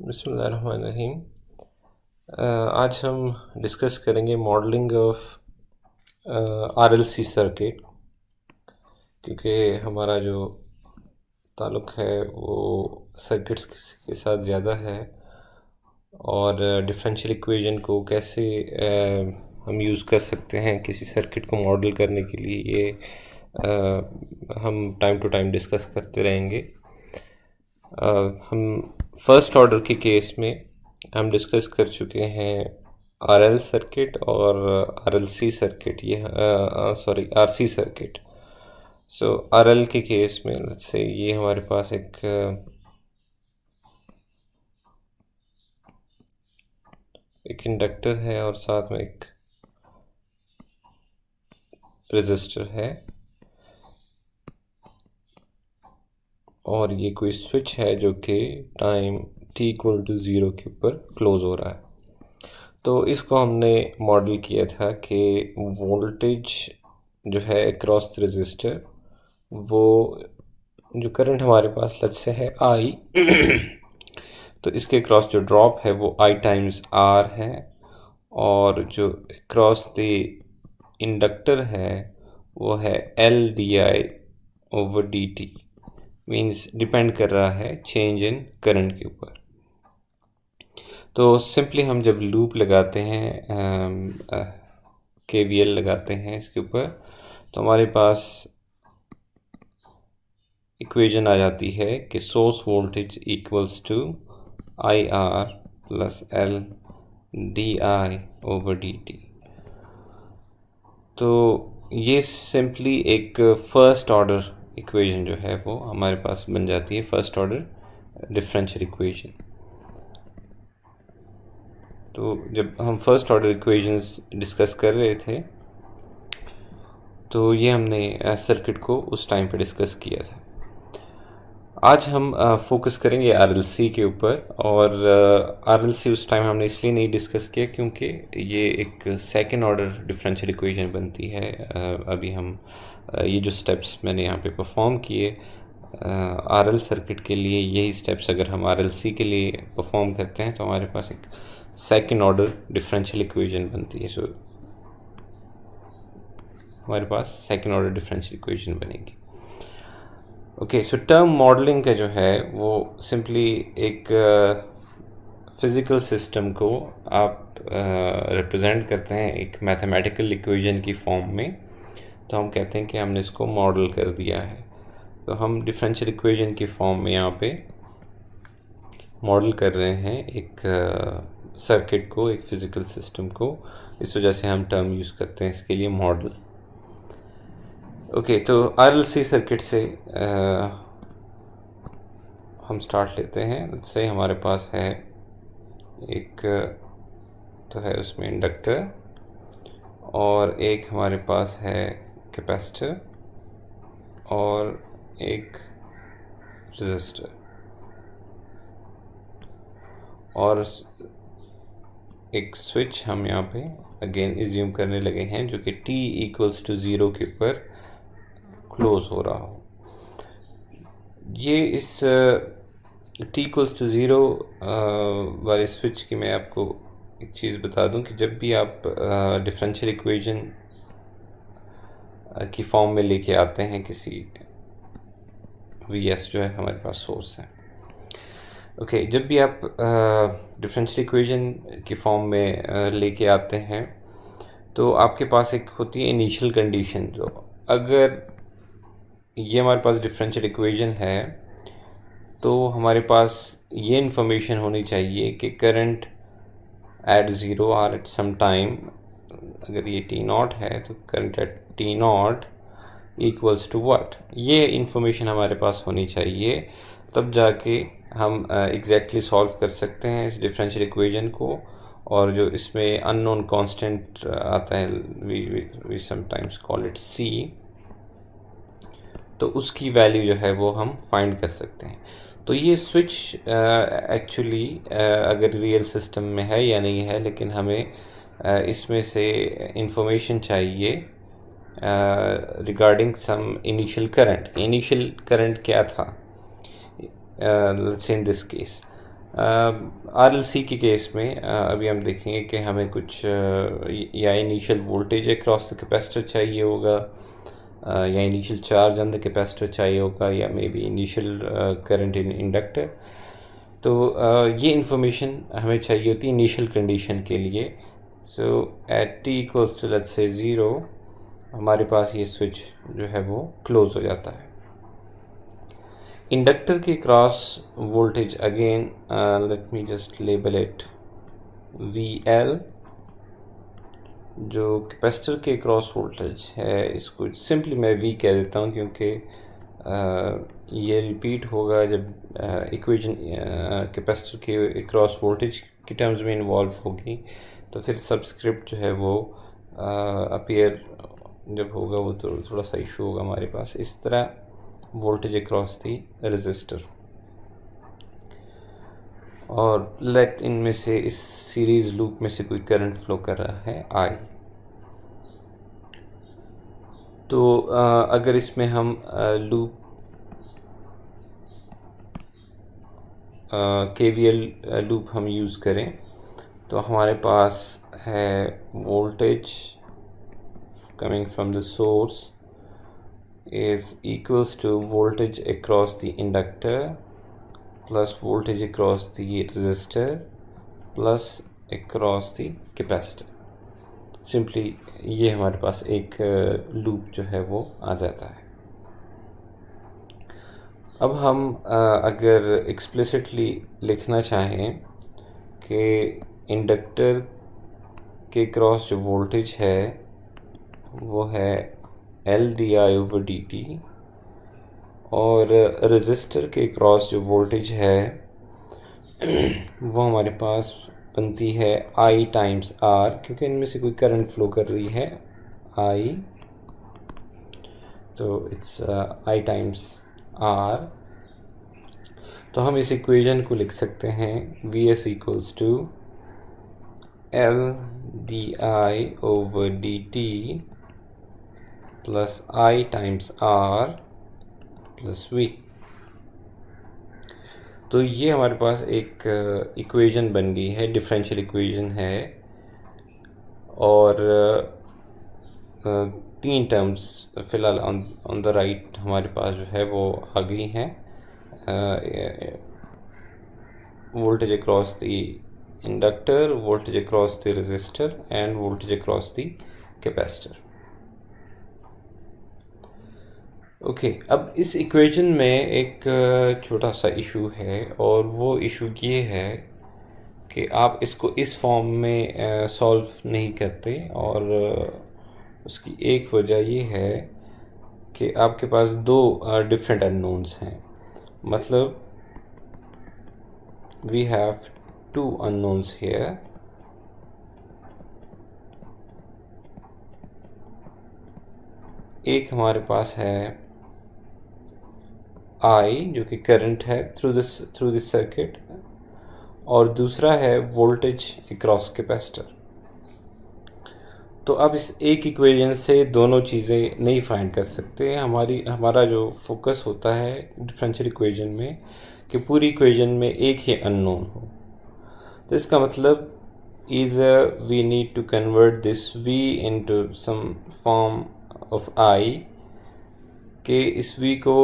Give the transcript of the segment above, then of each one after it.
बिस्मिल्लाहिर्रहमानिर्रहीम। आज हम डिस्कस करेंगे मॉडलिंग ऑफ आरएलसी सर्किट, क्योंकि हमारा जो ताल्लुक़ है वो सर्किट्स के साथ ज़्यादा है और डिफरेंशियल इक्वेशन को कैसे हम यूज़ कर सकते हैं किसी सर्किट को मॉडल करने के लिए, ये हम टाइम टू टाइम डिस्कस करते रहेंगे। हम फर्स्ट ऑर्डर के केस में हम डिस्कस कर चुके हैं आरएल सर्किट और आरएलसी सर्किट, ये आरसी सर्किट। सो आरएल के केस में लेट्स से ये हमारे पास एक इंडक्टर है और साथ में एक रेजिस्टर है, और ये कोई स्विच है जो कि टाइम t इक्वल टू 0 के ऊपर क्लोज हो रहा है। तो इसको हमने मॉडल किया था कि वोल्टेज जो है अक्रॉस द रेजिस्टर, वो जो करंट हमारे पास लेट्स से है I तो इसके अक्रॉस जो ड्रॉप है वो I टाइम्स R है, और जो अक्रॉस द इंडक्टर है वो है L di over dt, means depend कर रहा है चेंज इन करंट के ऊपर। तो सिंपली हम जब लूप लगाते हैं, KVL लगाते हैं इसके ऊपर, तो हमारे पास इक्वेशन आ जाती है कि source voltage equals to IR plus L di over dt। तो ये सिंपली एक फर्स्ट ऑर्डर इक्वेशन जो है वो हमारे पास बन जाती है, फर्स्ट ऑर्डर डिफरेंशियल इक्वेशन। तो जब हम फर्स्ट ऑर्डर इक्वेशंस डिस्कस कर रहे थे तो ये हमने सर्किट को उस टाइम पे डिस्कस किया था। आज हम फोकस करेंगे आरएलसी के ऊपर, और आरएलसी उस टाइम हमने इसलिए नहीं डिस्कस किया क्योंकि ये एक सेकंड ऑर्डर डिफरेंशियल इक्वेशन बनती है। अभी हम ये जो स्टेप्स मैंने यहाँ पे परफॉर्म किए आरएल सर्किट के लिए, यही स्टेप्स अगर हम आरएलसी के लिए परफॉर्म करते हैं तो हमारे पास एक सेकंड ऑर्डर डिफरेंशियल इक्वेशन बनती है। सो हमारे पास सेकंड ऑर्डर डिफरेंशियल इक्वेशन बनेगी। ओके, सो टर्म मॉडलिंग का जो है वो सिंपली एक फिज़िकल सिस्टम को आप रिप्रेजेंट करते हैं एक मैथमेटिकल इक्वेशन की फॉर्म में, तो हम कहते हैं कि हमने इसको मॉडल कर दिया है। तो हम डिफरेंशियल इक्वेशन की फॉर्म में यहाँ पे मॉडल कर रहे हैं एक सर्किट को, एक फिज़िकल सिस्टम को। इस वजह से हम टर्म यूज़ करते हैं इसके लिए मॉडल। ओके, तो आरएलसी सर्किट से हम स्टार्ट लेते हैं। से हमारे पास है एक तो है उसमें इंडक्टर, और एक हमारे पास है कैपेसिटर, और एक रेजिस्टर, और एक स्विच हम यहाँ पे अगेन एज्यूम करने लगे हैं जो कि t इक्वल्स टू 0 के ऊपर क्लोज हो रहा हो। ये इस t इक्वल्स टू 0 वाले स्विच की मैं आपको एक चीज़ बता दूं कि जब भी आप डिफरेंशियल इक्वेशन की फॉर्म में लेके आते हैं किसी Vs जो है हमारे पास सोर्स है। ओके, जब भी आप डिफरेंशियल इक्वेशन की फॉर्म में लेके आते हैं तो आपके पास एक होती है इनिशियल कंडीशन, जो अगर ये हमारे पास डिफरेंशियल इक्वेशन है तो हमारे पास ये इन्फॉर्मेशन होनी चाहिए कि करंट एट ज़ीरो और एट सम टाइम, अगर ये T0 है तो current at T0 equals to what, ये इन्फॉर्मेशन हमारे पास होनी चाहिए। तब जाके हम एग्जैक्टली सॉल्व कर सकते हैं इस डिफरेंशियल इक्वेशन को। और जो इसमें अननोन कांस्टेंट आता है, we sometimes call it C, तो उसकी वैल्यू जो है वो हम फाइंड कर सकते हैं। तो ये स्विच एक्चुअली अगर रियल सिस्टम में है या नहीं है, लेकिन हमें इसमें से इंफॉर्मेशन चाहिए regarding some initial current. Initial current क्या था let's in this case, RLC के केस में अभी हम देखेंगे कि हमें कुछ या initial voltage across the capacitor चाहिए होगा, या initial charge on the capacitor चाहिए होगा, या maybe initial current in inductor. तो ये इंफॉर्मेशन हमें चाहिए होती है इनिशियल कंडीशन के लिए। So at t equals to let's say 0 हमारे पास ये स्विच जो है वो क्लोज हो जाता है। इंडक्टर के cross voltage again let me just label it VL, जो कैपेसिटर के क्रॉस वोल्टेज है इसको सिंपली मैं V कह देता हूँ, क्योंकि ये रिपीट होगा जब इक्वेशन कैपेसिटर के क्रॉस वोल्टेज की टर्म्स में इन्वॉल्व होगी, तो फिर सब्सक्रिप्ट जो है वो अपीयर जब होगा वो तो थोड़ा सा इशू होगा हमारे पास। इस तरह वोल्टेज अक्रॉस दी रेजिस्टर, और लेट इनमें से इस सीरीज लूप में से कोई करंट फ्लो कर रहा है I। तो अगर इसमें हम लूप KVL लूप हम यूज़ करें तो हमारे पास है voltage coming from the source is equals to voltage across the inductor plus voltage across the resistor plus across the capacitor। Simply ये हमारे पास एक लूप जो है वो आ जाता है। अब हम अगर एक्सप्लिसिटली लिखना चाहें कि इंडक्टर के क्रॉस जो वोल्टेज है वो है LdI/dt, और रेजिस्टर के क्रॉस जो वोल्टेज है वो हमारे पास बनती है I टाइम्स R, क्योंकि इनमें से कोई करंट फ्लो कर रही है I, तो इट्स I टाइम्स R। तो हम इस इक्वेशन को लिख सकते हैं Vs equals to LdI/dt plus I times R plus V। तो ये हमारे पास एक इक्वेशन बन गई है, डिफरेंशियल इक्वेशन है, और तीन टर्म्स फिलहाल ऑन द राइट हमारे पास जो है वो आ गई हैं, voltage across the inductor, voltage across the resistor and voltage across the capacitor. Okay, अब इस इक्वेशन में एक छोटा सा इशू है, और वो इशू ये है कि आप इसको इस फॉर्म में सॉल्व नहीं करते, और उसकी एक वजह ये है कि आपके पास दो डिफरेंट अननोन्स हैं। मतलब we have two unknowns here, एक हमारे पास है I जो कि करंट है थ्रू दिस सर्किट, और दूसरा है वोल्टेज अक्रॉस कैपेसिटर। तो अब इस एक इक्वेशन से दोनों चीज़ें नहीं फाइंड कर सकते। हमारा जो फोकस होता है डिफरेंशियल इक्वेशन में कि पूरी इक्वेशन में एक ही अननोन हो। तो इसका मतलब either we need to convert this V into some form of I, कि इस V को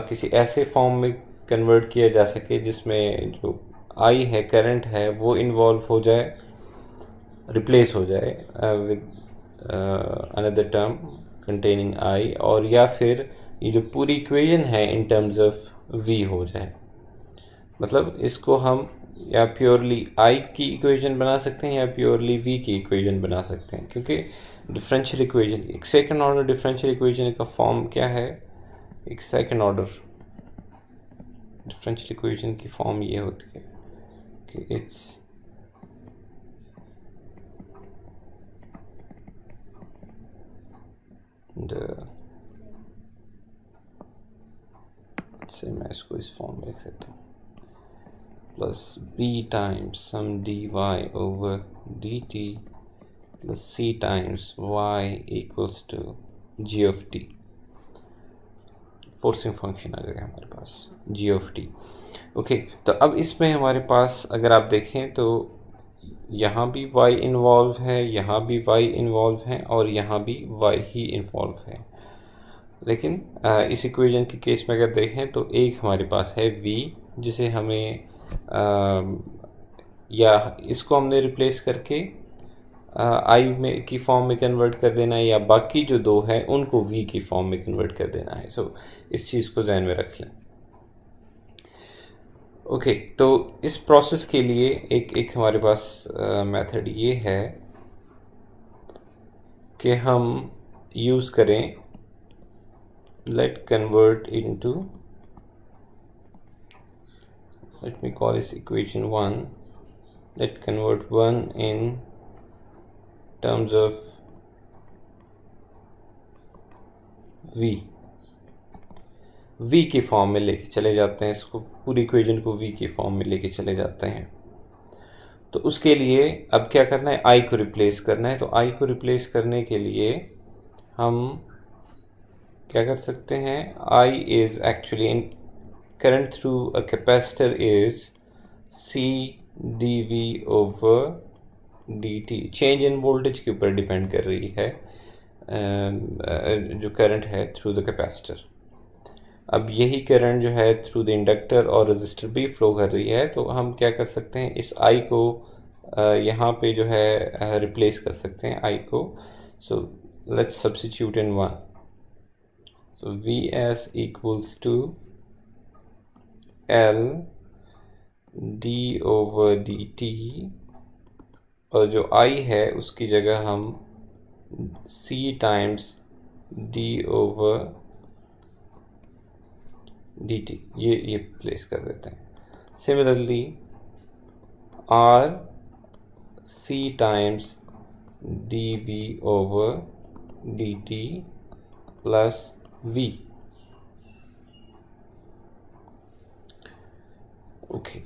किसी ऐसे फॉर्म में कन्वर्ट किया जा सके जिसमें जो I है, करंट है, वो इन्वॉल्व हो जाए, रिप्लेस हो जाए with another term containing I, और या फिर ये जो पूरी इक्वेशन है इन टर्म्स ऑफ V हो जाए। मतलब इसको हम या प्योरली I की इक्वेशन बना सकते हैं या प्योरली V की इक्वेशन बना सकते हैं, क्योंकि डिफरेंशियल इक्वेशन, एक सेकंड ऑर्डर डिफरेंशियल इक्वेशन का फॉर्म क्या है, एक सेकंड ऑर्डर डिफरेंशियल इक्वेशन की फॉर्म ये होती है कि इट्स से मैं इसको इस फॉर्म में लिख सकता हूँ, plus b times some dy/dt plus c times y equals to g of t। Forcing function आ गया हमारे पास जी ऑफ टी। ओके, तो अब इसमें हमारे पास अगर आप देखें तो यहाँ भी y इन्वॉल्व है, यहाँ भी y इन्वॉल्व है और यहाँ भी y ही इन्वॉल्व है। लेकिन इस इक्वेशन के केस में अगर देखें तो एक हमारे पास है v जिसे हमें या इसको हमने रिप्लेस करके आई में की फॉर्म में कन्वर्ट कर देना है, या बाकी जो दो है उनको v की फॉर्म में कन्वर्ट कर देना है। सो इस चीज़ को ध्यान में रख लें। ओके, तो इस प्रोसेस के लिए एक हमारे पास मेथड ये है कि हम यूज़ करें let convert into, let me call this equation 1, let convert 1 in terms of v की फॉर्म में लेके चले जाते हैं, इसको पूरी इक्वेशन को v की फॉर्म में लेके चले जाते हैं। तो उसके लिए अब क्या करना है, i को रिप्लेस करना है। तो i को रिप्लेस करने के लिए हम क्या कर सकते हैं, i is actually in current through a capacitor is C dV over dt, change in voltage के ऊपर डिपेंड कर रही है जो करंट है थ्रू द कैपेसिटर। अब यही करंट जो है थ्रू द इंडक्टर और रेजिस्टर भी फ्लो कर रही है। तो हम क्या कर सकते हैं, इस I को यहाँ पे जो है रिप्लेस कर सकते हैं I को। So let's substitute in 1। So Vs equals to L d over dt, और जो I है उसकी जगह हम C times d over dt ये प्लेस कर देते हैं। Similarly R C times dV over dt plus V। Okay,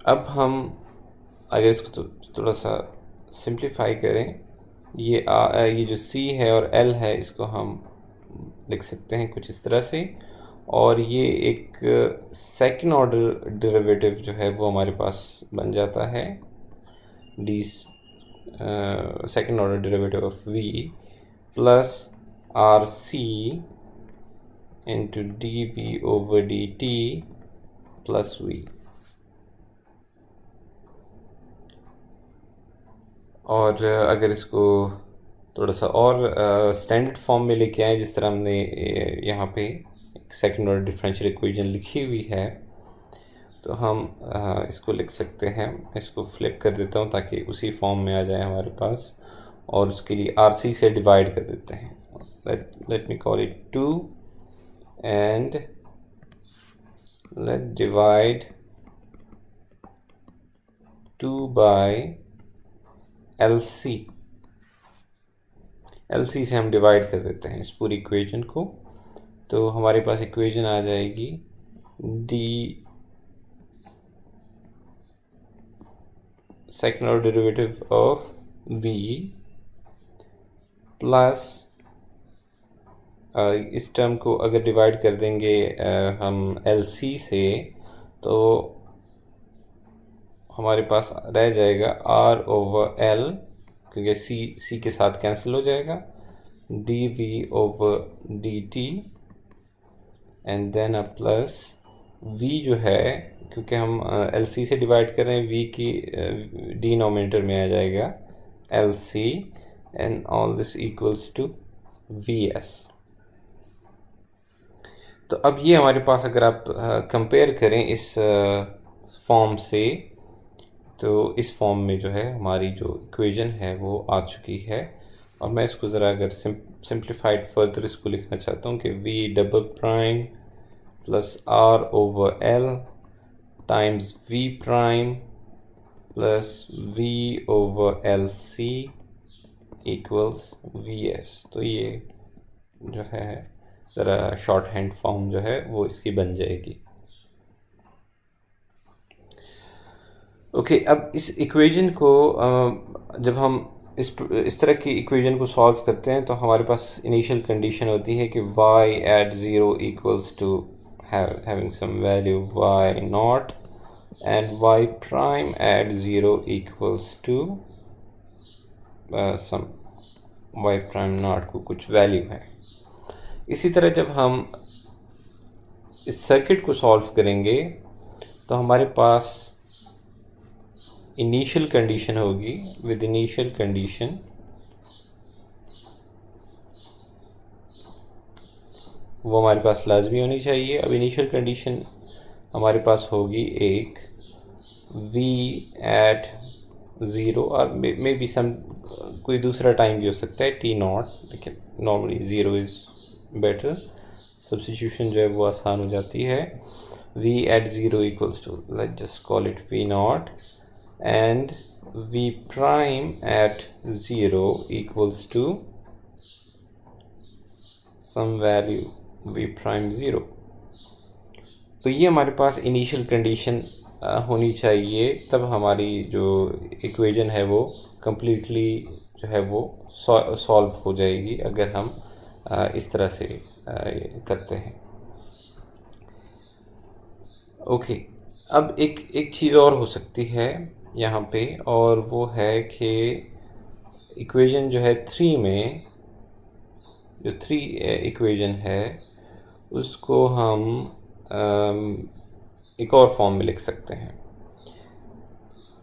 अब हम अगर इसको थोड़ा सा सिंप्लीफाई करें, ये जो C है और L है इसको हम लिख सकते हैं कुछ इस तरह से, और ये एक सेकंड ऑर्डर डेरिवेटिव जो है वो हमारे पास बन जाता है the second order derivative of V plus R C into D V over D T plus V। और अगर इसको थोड़ा सा और स्टैंडर्ड फॉर्म में लेके आए, जिस तरह हमने यहाँ पे एक सेकंड ऑर्डर डिफरेंशियल इक्वेशन लिखी हुई है, तो हम इसको लिख सकते हैं। इसको फ्लिप कर देता हूँ ताकि उसी फॉर्म में आ जाए हमारे पास, और उसके लिए RC से डिवाइड कर देते हैं। Let me call it 2 and let divide 2 by LC से हम डिवाइड कर देते हैं इस पूरी इक्वेशन को। तो हमारे पास इक्वेशन आ जाएगी D second order derivative of V plus इस टर्म को अगर डिवाइड कर देंगे हम LC से, तो हमारे पास रह जाएगा R ओवर L, क्योंकि C के साथ कैंसिल हो जाएगा, dV over dt and then a plus V जो है, क्योंकि हम LC से डिवाइड कर रहे हैं, V की डिनोमिनेटर में आ जाएगा LC and all this equals to VS। तो अब ये हमारे पास अगर आप कंपेयर करें इस फॉर्म से, तो इस फॉर्म में जो है हमारी जो इक्वेशन है वो आ चुकी है। और मैं इसको ज़रा अगर सिंप्लीफाइड फर्दर इसको लिखना चाहता हूँ कि V double prime plus R over L times V prime plus V over LC equals VS। तो ये जो है ज़रा शॉर्ट हैंड फॉर्म जो है वो इसकी बन जाएगी। ओके, अब इस इक्वेशन को जब हम इस तरह की इक्वेशन को सॉल्व करते हैं तो हमारे पास इनिशियल कंडीशन होती है कि y at zero equals to having some value y naught and y prime at 0 equals to some y prime naught को कुछ वैल्यू है। इसी तरह जब हम इस सर्किट को सॉल्व करेंगे तो हमारे पास इनिशियल कंडीशन होगी। विद इनिशियल कंडीशन वो हमारे पास लाजमी होनी चाहिए। अब इनिशियल कंडीशन हमारे पास होगी एक v एट ज़ीरो और मे बी सम कोई दूसरा टाइम भी हो सकता है t नॉट, लेकिन normally zero is better. Substitution जो है वो आसान हो जाती है। v at zero equals to let's just call it v naught and v prime at zero equals to some value v prime zero. तो ये हमारे पास इनिशियल कंडीशन होनी चाहिए, तब हमारी जो इक्वेशन है वो कम्प्लीटली जो है वो सॉल्व हो जाएगी अगर हम इस तरह से करते हैं। ओके, अब एक चीज़ और हो सकती है यहाँ पे, और वो है कि इक्वेशन जो है थ्री में जो थ्री इक्वेशन है उसको हम एक और फॉर्म में लिख सकते हैं।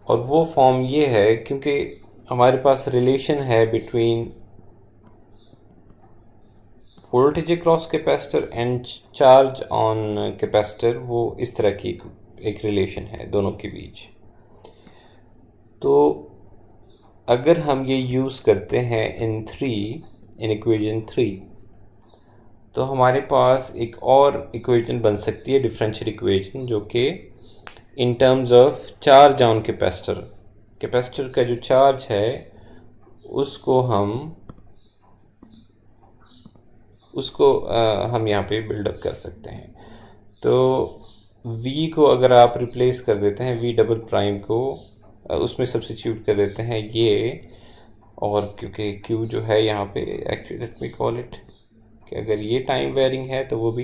और वो फॉर्म ये है, क्योंकि हमारे पास रिलेशन है between voltage across capacitor and charge on capacitor, वो इस तरह की एक रिलेशन है दोनों के बीच। तो अगर हम ये यूज़ करते हैं इन इक्वेशन थ्री, तो हमारे पास एक और इक्वेशन बन सकती है, डिफरेंशियल इक्वेशन, जो कि in terms of charge on capacitor का जो चार्ज है उसको हम यहाँ पे बिल्डअप कर सकते हैं। तो v को अगर आप रिप्लेस कर देते हैं, v डबल प्राइम को उसमें सब्स्टिट्यूट कर देते हैं ये, और क्योंकि q जो है यहाँ पे actually let me call it कि अगर ये टाइम वेरिंग है तो वो भी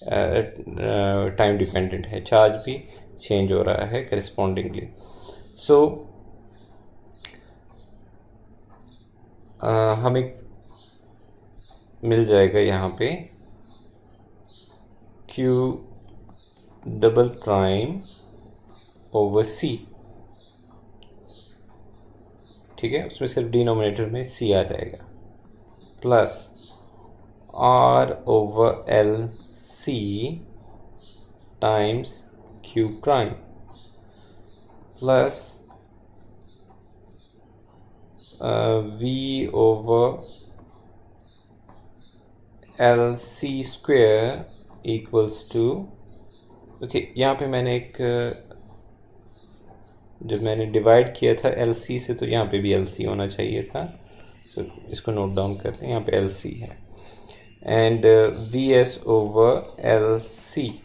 टाइम डिपेंडेंट है, चार्ज भी चेंज हो रहा है करिस्पॉन्डिंगली। सो हमें मिल जाएगा यहाँ पे q double prime over c, ठीक है, उसमें सिर्फ डिनोमिनेटर में c आ जाएगा, plus r over l c times q prime, plus v over L C square equals to, okay, यहाँ पे मैंने जब मैंने डिवाइड किया था एल सी से, तो यहाँ पे भी एल सी होना चाहिए था, तो इसको नोट डाउन करते हैं, यहाँ पे एल सी है, and V S over L C.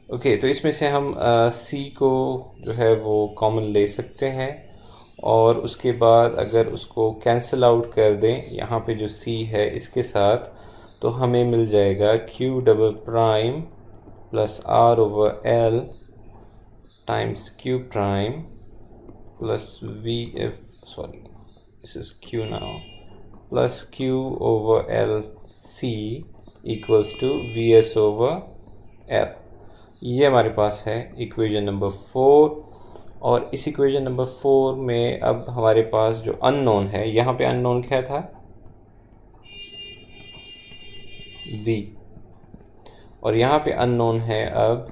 Okay, तो इसमें से हम सी को जो है वो कॉमन ले सकते हैं, और उसके बाद अगर उसको कैंसिल आउट कर दें यहाँ पे जो c है इसके साथ, तो हमें मिल जाएगा q double prime plus r over l times q prime plus this is q now, plus q over l c equals to V S over l। ये हमारे पास है इक्वेशन नंबर 4। और इस इक्वेशन नंबर 4 में अब हमारे पास जो अननोन है, यहाँ पे अननोन क्या था, v, और यहाँ पे अननोन है अब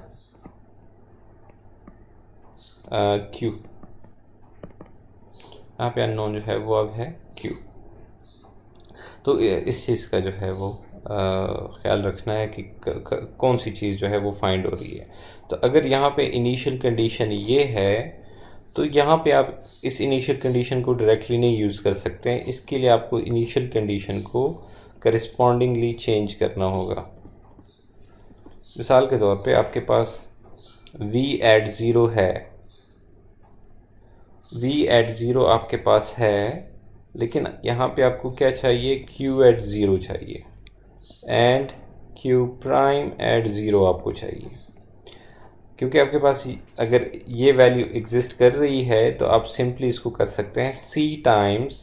q, यहाँ पे अननोन जो है वो अब है q। तो इस चीज़ का जो है वो ख्याल रखना है कि कौन सी चीज़ जो है वो फाइंड हो रही है। तो अगर यहाँ पे इनिशियल कंडीशन ये है, तो यहाँ पे आप इस इनिशियल कंडीशन को डायरेक्टली नहीं यूज़ कर सकते हैं, इसके लिए आपको इनिशियल कंडीशन को करिस्पॉन्डिंगली चेंज करना होगा। मिसाल के तौर पे आपके पास v एट ज़ीरो है, v@0 आपके पास है, लेकिन यहाँ पे आपको क्या चाहिए, q@0 चाहिए एंड q'@0 आपको चाहिए। क्योंकि आपके पास अगर ये वैल्यू एग्जिस्ट कर रही है तो आप सिंपली इसको कर सकते हैं c times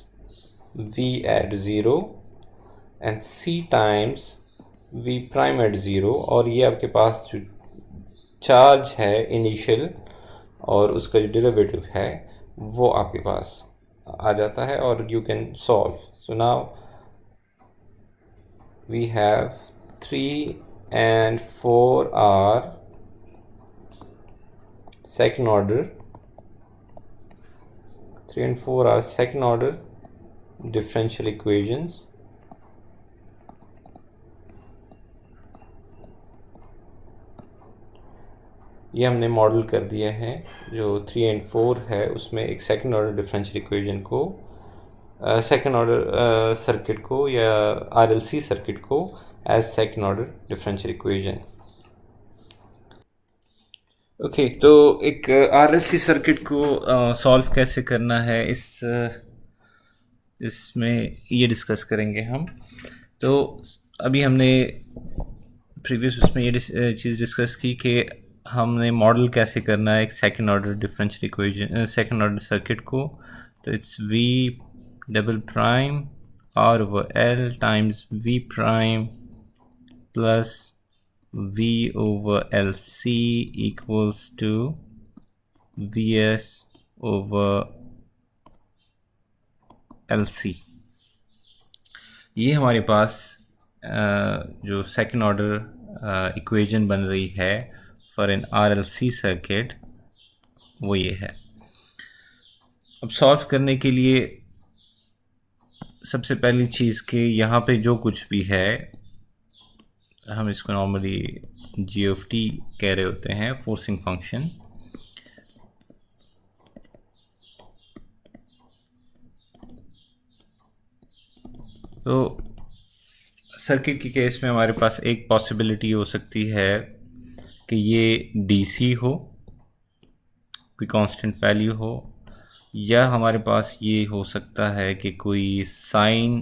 v@0 and c times v'@0, और ये आपके पास जो चार्ज है इनिशियल और उसका जो डेरिवेटिव है वो आपके पास आ जाता है और you can solve. So now we have 3 and 4 are second order, 3 and 4 are second order differential equations. ये हमने मॉडल कर दिया है, जो 3 and 4 है उसमें एक सेकंड ऑर्डर डिफरेंशियल इक्वेशन को, सेकंड ऑर्डर सर्किट को या आरएलसी सर्किट को as second order differential equation. Okay, तो एक आरएलसी सर्किट को सॉल्व कैसे करना है इसमें ये डिस्कस करेंगे हम। तो अभी हमने प्रीवियस उसमें ये चीज़ डिस्कस की कि हमने मॉडल कैसे करना है एक second order differential equation, second order circuit को। तो it's v double prime R over L times v prime plus v over L C equals to vs over L C. ये हमारे पास जो सेकंड ऑर्डर इक्वेशन बन रही है for an RLC circuit वो ये है। अब सॉल्व करने के लिए सबसे पहली चीज़ कि यहाँ पे जो कुछ भी है हम इसको नॉर्मली g(t) कह रहे होते हैं, फोर्सिंग फंक्शन। तो सर्किट के केस में हमारे पास एक पॉसिबिलिटी हो सकती है कि ये डीसी हो, कोई कांस्टेंट वैल्यू हो, या हमारे पास ये हो सकता है कि कोई साइनोसॉइडल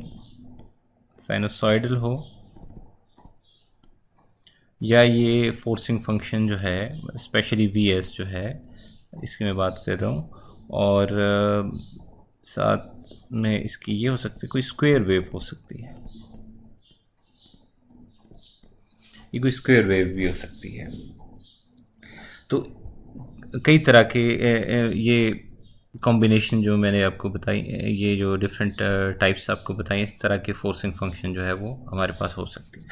हो, या ये फोर्सिंग फंक्शन जो है स्पेशली वीएस जो है इसकी मैं बात कर रहा हूँ, और साथ में इसकी ये हो सकती है कोई स्क्वायर वेव हो सकती है, ये कोई स्क्वायर वेव भी हो सकती है। तो कई तरह के ये कॉम्बिनेशन जो मैंने आपको बताई, ये जो डिफरेंट टाइप्स आपको बताई, इस तरह के फोर्सिंग फंक्शन जो है वो हमारे पास हो सकती है।